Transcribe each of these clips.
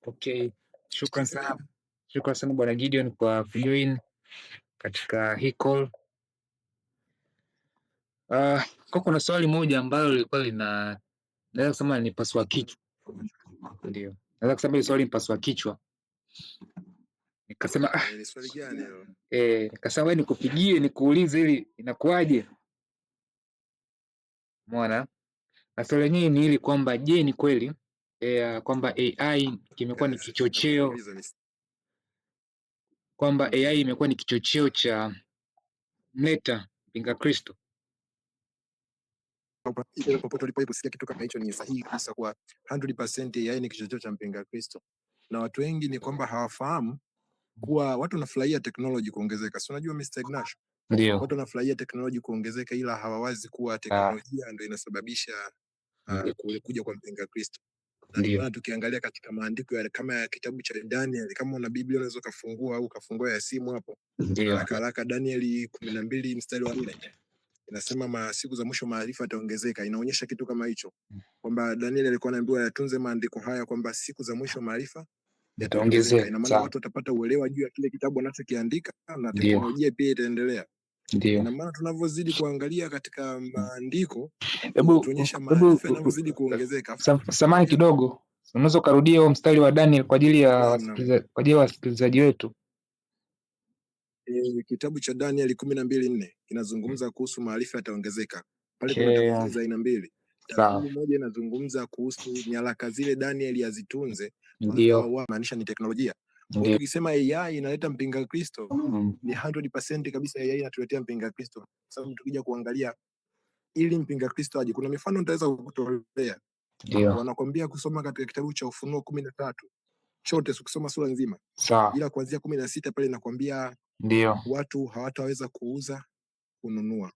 Okay, shukran sana. Shukran sana Bwana Gideon kwa kujoin katika hii call. Kwa kuna swali moja ambalo lilikuwa naweza kusema ni paswa kichwa. Ndio. Naweza kusema ni swali paswa kichwa. Nikasema ni swali gani hilo? Nikasema wewe nikupigie nikuulize ili inakuaje? Umeona? Na swali lenyewe ni hili kwamba je, ni kweli kwamba AI kimekuwa ni kichocheo, kwamba AI imekuwa ni kichocheo cha mleta mpinga Kristo? Popote uliposikia kitu kama hicho ni sahihi kabisa, kwa 100% AI ni kichocheo cha mpinga Kristo, na watu wengi ni kwamba hawafahamu kuwa watu wanafurahia teknoloji kuongezeka. Si unajua Mr. Ignash? Ndio. Watu wanafurahia teknoloji kuongezeka, ila hawawazi kuwa teknolojia ndio inasababisha kuja kwa mpinga Kristo. Na ndio maana tukiangalia katika maandiko yale kama ya kitabu cha Daniel, kama una Biblia unaweza kufungua au kafungua ya simu hapo. Haraka haraka, Daniel 12 mstari wa 4 inasema siku za mwisho maarifa yataongezeka. Inaonyesha kitu kama hicho, kwamba Daniel alikuwa anaambiwa yatunze maandiko haya kwamba siku za mwisho maarifa yataongezeka. Ina maana watu watapata uelewa juu ya kile kitabu anachokiandika na teknolojia pia itaendelea. Ina maana tunavyozidi kuangalia katika maandiko tuonyesha maarifa yanavyozidi kuongezeka. Samahani kidogo, unaweza ukarudia huo mstari wa Daniel kwa ajili ya wasikilizaji wetu? Kitabu cha Daniel 12:4 kinazungumza kuhusu maarifa yataongezeka. Pale kuna tafsiri za aina mbili. Tafsiri moja inazungumza kuhusu nyaraka zile Daniel azitunze, ndio maanisha ni teknolojia. Kwa tukisema AI inaleta mpinga Kristo, ni 100% kabisa AI inatuletea mpinga Kristo. Sababu tukija kuangalia ili mpinga Kristo aje, kuna mifano nitaweza kukutolea. Wanakwambia kusoma katika kitabu cha Ufunuo 13 chote, ukisoma sura nzima, ila kuanzia 16 pale nakwambia watu hawataweza kuuza kununua.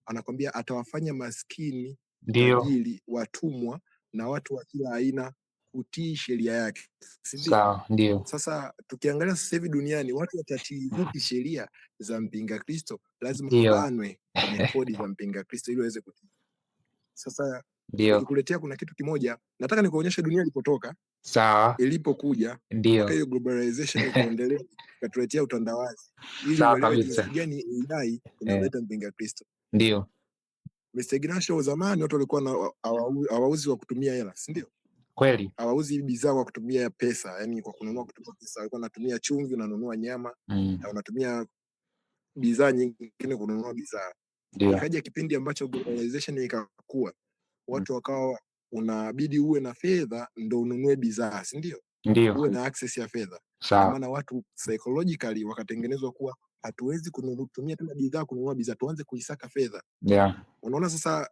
Anakwambia atawafanya maskini, tajiri, watumwa na watu wa kila aina kutii sheria yake. Ndio. Sasa tukiangalia sasa hivi duniani watu watatii sheria za mpinga Kristo, lazima wabanwe kwenye kodi za mpinga Kristo ili waweze kutii. Sasa nikikuletea kuna kitu kimoja nataka nikuonyeshe dunia ilipotoka, ilipokuja mpaka hiyo globalization ikaendelea ikatuletea utandawazi, ili uelewe jinsi gani AI inaleta mpinga Kristo. Ndio Mr. Ignacio, zamani watu walikuwa hawauzi wa kutumia hela, si ndio? Kweli. Hawauzi bidhaa kwa kutumia pesa, yani kwa kununua kutumia pesa. Walikuwa wanatumia chumvi, unanunua nyama, na unatumia bidhaa nyingine kununua bidhaa. Ikaja kipindi ambacho globalization ikakua, watu wakawa unabidi uwe na fedha ndo ununue bidhaa, si ndio? Uwe na access ya fedha. Kwa maana watu psychologically wakatengenezwa kuwa hatuwezi kutumia tena bidhaa kununua bidhaa, tuanze kuisaka fedha. Unaona sasa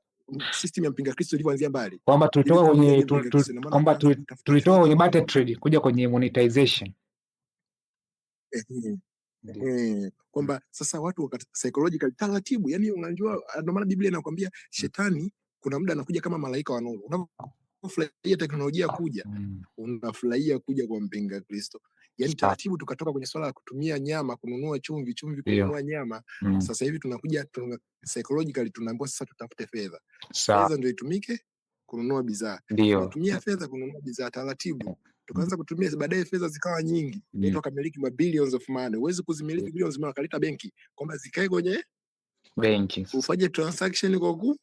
system ya mpinga Kristo ilivyoanzia mbali, kwamba tulitoka kwenye barter trade kuja kwenye monetization. Kwamba sasa watu psychologically taratibu, yani unajua, ndio maana Biblia inakwambia shetani kuna muda anakuja kama malaika wa nuru. Unafurahia teknolojia kuja, unafurahia kuja kwa mpinga Kristo. Yani taratibu tukatoka kwenye swala la kutumia nyama kununua chumvi kununua nyama. Sasa hivi tunakuja psychologically tunaambiwa sasa tutafute fedha. Fedha ndio itumike kununua bidhaa. Tunatumia fedha kununua bidhaa taratibu. Tukaanza kutumia, baadaye fedha zikawa nyingi. Watu wakamiliki billions of money. Huwezi kuzimiliki billions of money kaleta benki kwamba zikae kwenye benki. Ufanye transaction kwa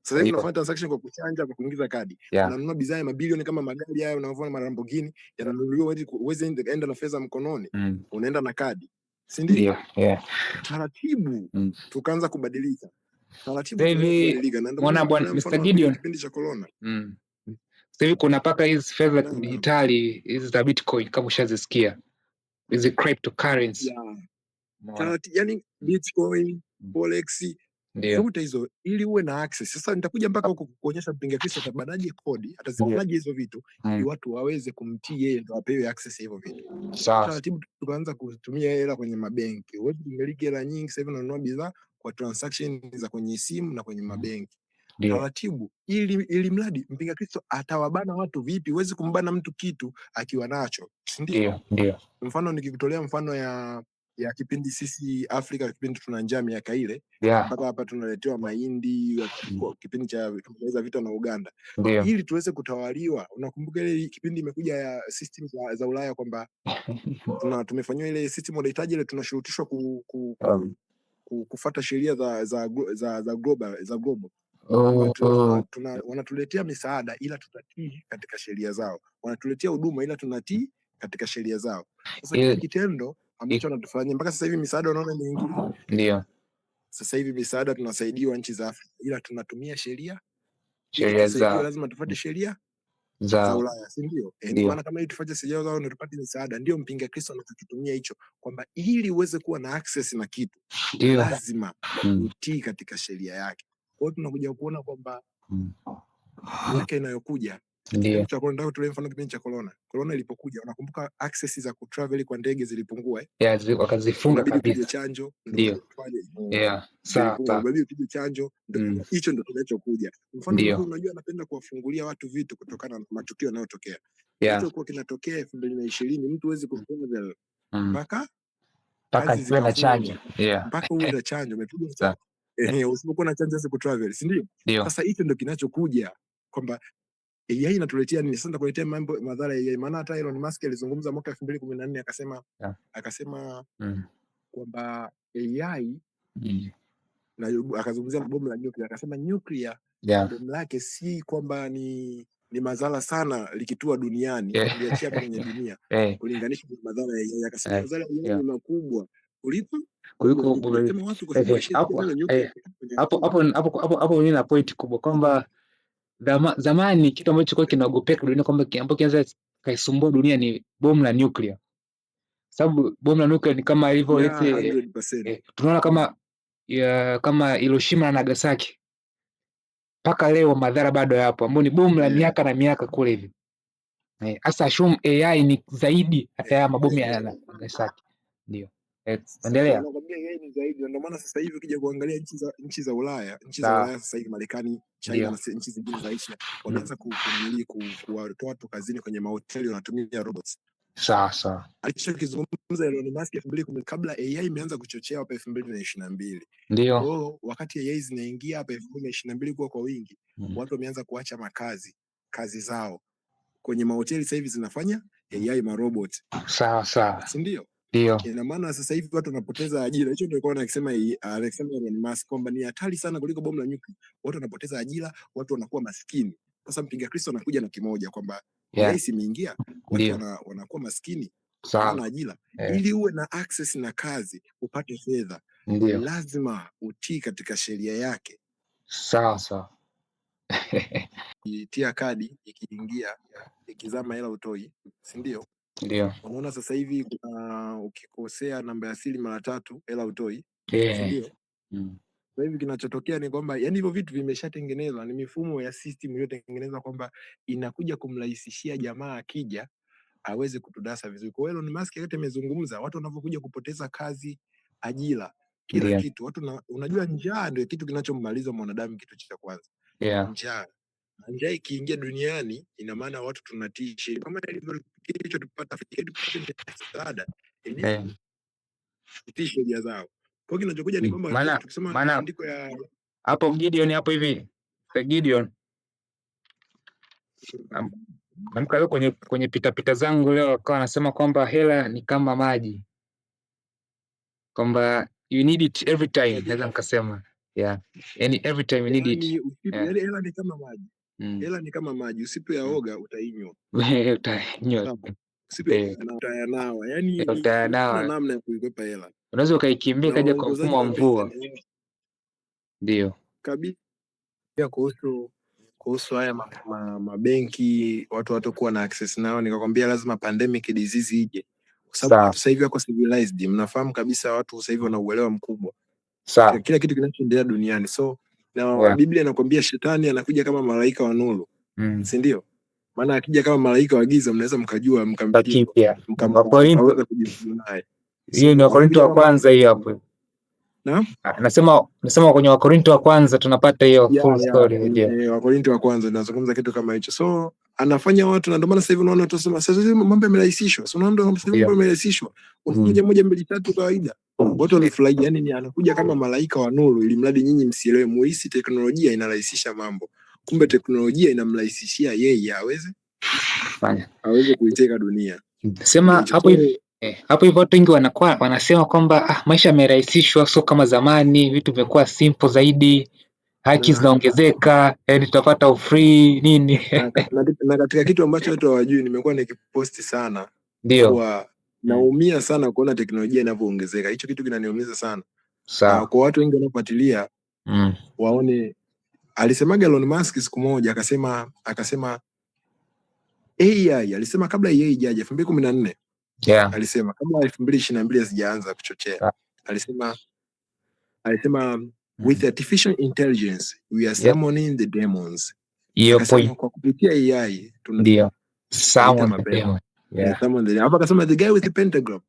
sasa hivi unafanya transaction kwa kuchanja, kwa kuingiza kadi. Unanunua bidhaa ya mabilioni kama magari haya unavyoona ma Lamborghini yananunuliwa, huwezi enda na fedha mkononi. Unaenda na kadi. Si ndio? Taratibu tukaanza kubadilika. Taratibu kubadilika, na ndio maana Mr. Gideon kipindi cha corona. Sasa hivi kuna paka hizi fedha digitali hizi za Bitcoin kama ushazisikia. Hizi cryptocurrency. Yani Bitcoin, Forex, zote hizo ili uwe na access. Sasa nitakuja mpaka huko kuonyesha mpinga Kristo atabanaje kodi, atazibanaje hizo vitu ili watu waweze kumtii yeye ndio apewe access hivyo vitu. Taratibu tukaanza kutumia hela kwenye mabenki. Wewe umiliki hela nyingi sasa hivi unanunua bidhaa kwa transaction za kwenye simu na kwenye mabenki. Taratibu ili mradi mpinga Kristo atawabana watu vipi? Huwezi kumbana mtu kitu akiwa nacho, si ndio? Ndio. Mfano nikikutolea mfano ya ya kipindi sisi Afrika, kipindi tuna njaa miaka ile mpaka hapa tunaletewa mahindi kipindi cha kumaliza vita na Uganda, ili tuweze kutawaliwa. Unakumbuka ile kipindi imekuja ya system za Ulaya kwamba tumefanywa ile system unahitaji ile tunashurutishwa kufuata sheria za global wanatuletea misaada ila tutatii katika sheria zao, wanatuletea huduma ila tunatii katika sheria zao. Sasa kile kitendo ambacho wanatufanyia mpaka sasa hivi misaada unaona imeingia. Ndio. Sasa hivi misaada tunasaidiwa nchi za Afrika ila tunatumia sheria zao. Lazima tufuate sheria za Ulaya, si ndio? Maana kama hii tufuate sheria zao ndio tupate misaada. Ndio mpinga Kristo anachokitumia hicho kwamba ili uweze kuwa na access na kitu lazima utii katika sheria yake. Kwa hiyo tunakuja kuona kwamba yake inayokuja cha corona, ndio mfano kipindi cha corona ilipokuja, unakumbuka access za kutravel kwa ndege zilipungua wakazifunga kabisa chanjo. Ndio. Sawa. Bado tuje chanjo, ndio hicho ndio kinachokuja. Mfano unajua napenda kuwafungulia watu vitu kutokana na matukio yanayotokea. Hicho kwa kinatokea 2020 mtu hawezi kutravel mpaka ziwe na chanjo. Mpaka uwe na chanjo umepigwa chanjo. Usipokuwa na chanjo hawezi kutravel, si ndio? Sasa hicho ndio kinachokuja kwamba AI inatuletea nini sasa? Kuletea mambo madhara ya AI. Maana hata Elon Musk alizungumza mwaka 2014 akasema kwamba AI na akazungumzia bomu la nyuklia, akasema nyuklia bomu lake si kwamba ni madhara sana likitua duniani kuliachia kwenye dunia kulinganisha na madhara ya AI. Akasema madhara ya AI ni makubwa kuliko hapo nina point kubwa kwamba zamani kitu ambacho kilikuwa kinaogopeka dunia kwamba ambacho kinaweza kaisumbua dunia ni bomu la nuclear. Sababu bomu la nuclear ni kama hivyo tunaona kama Hiroshima na Nagasaki. Mpaka leo madhara bado yapo, ambao ni bomu la miaka na miaka kule hivi. Sasa AI ni zaidi hata ya mabomu ya Nagasaki. Ndio. Endelea. Nakwambia AI ni zaidi, ndio maana sasa hivi ukija kuangalia nchi za Ulaya sasa hivi Marekani, China na nchi zingine za Asia wameanza kuwatoa watu kazini kwenye mahoteli wanatumia robots. Sawa. Alichokizungumza Elon Musk 2010 kabla AI imeanza kuchochea hapa 2022. Ndio. Wakati AI zinaingia hapa 2022 kwa wingi, watu wameanza kuacha kazi zao. Kwenye mahoteli sasa hivi zinafanya AI marobot. Sawa. Si ndio? Ndio. Ina maana sasa hivi watu wanapoteza ajira. Hicho ndio anasema Elon Musk kwamba ni hatari sana kuliko bomu la nyuklia. Watu wanapoteza ajira, watu wanakuwa maskini. Sasa mpinga Kristo anakuja na kimoja kwamba AI imeingia, watu wanakuwa maskini, hawana ajira. Ili uwe na access na kazi, upate fedha, lazima utii katika sheria yake. Sawa. Itia kadi ikiingia ikizama hela utoi, si ndio? Ndio. Unaona sasa hivi ukikosea namba ya siri mara 3 hela utoi, si ndio? Sasa hivi kinachotokea ni kwamba yani hivyo vitu vimeshatengenezwa, ni mifumo ya system iliyotengenezwa kwamba inakuja kumrahisishia jamaa akija aweze kutudasa vizuri. Kwa hiyo Elon Musk yote amezungumza watu wanavyokuja kupoteza kazi, ajira, kila kitu. Watu unajua njaa ndio kitu kinachommaliza mwanadamu, kitu cha kwanza. Njaa ikiingia duniani ina maana watu tunatii sheria kama ilivyo tupata msaada tutii sheria zao. Kwa hiyo kinachokuja ni kwamba tukisema maandiko ya hapo Gideon hapo hivi Gideon amka leo kwenye pita zangu leo akawa anasema kwamba hela ni kama maji, kwamba you need it every time. Naweza nikasema yani every time you need it. Yani hela ni kama maji. Hela ni kama maji, usipoyaoga utainywa. Utainywa. Utayanawa. Yani kuna namna ya kuikwepa hela. Unaweza ukaikimbia kaja kwa mfumo wa mvua. Ndio. Kabisa. Pia kuhusu haya mabenki watu watakuwa na access nao, nikakwambia lazima pandemic disease ije. Kwa sababu sasa hivi wako civilized, mnafahamu kabisa watu sasa hivi wana uelewa mkubwa. Kila kitu kinachoendelea duniani. So na Biblia inakwambia shetani anakuja kama malaika wa nuru. Si ndio? Maana akija kama malaika wa giza mnaweza mkajua mkampiga. Mkaweza kujifunza naye. Hiyo ni Wakorintho wa kwanza hiyo hapo. Nasema kwenye Wakorintho wa kwanza tunapata hiyo full story. Wakorintho wa kwanza nazungumza kitu kama hicho. So anafanya watu, na ndio maana sasa hivi unaona watu wasema sasa hivi mambo yamerahisishwa. So unaona sasa hivi mambo yamerahisishwa. Unakuja 1 2 3 kawaida. Watu wanafurahi, yani ni anakuja kama malaika wa nuru, ili mradi nyinyi msielewe, muhisi teknolojia inarahisisha mambo. Kumbe teknolojia inamrahisishia yeye aweze kuiteka dunia. Sema hapo hivi hapo hivyo watu wengi wanasema kwamba maisha yamerahisishwa, sio kama zamani, vitu vimekuwa simple zaidi, haki zinaongezeka, yani tutapata free nini. na katika kitu ambacho watu hawajui, nimekuwa nikiposti sana, kwa naumia sana kuona teknolojia inavyoongezeka. Hicho kitu kinaniumiza sana. Kwa watu wengi wanaofuatilia waone, alisemaga Elon Musk siku moja, akasema AI, alisema kabla AI ijaje 2014, alisema kabla 2022 hazijaanza kuchochea, alisema with artificial intelligence we are summoning the demons. Kwa kupitia AI ndio summon the demon. Hapa akasema the guy with the pentagram.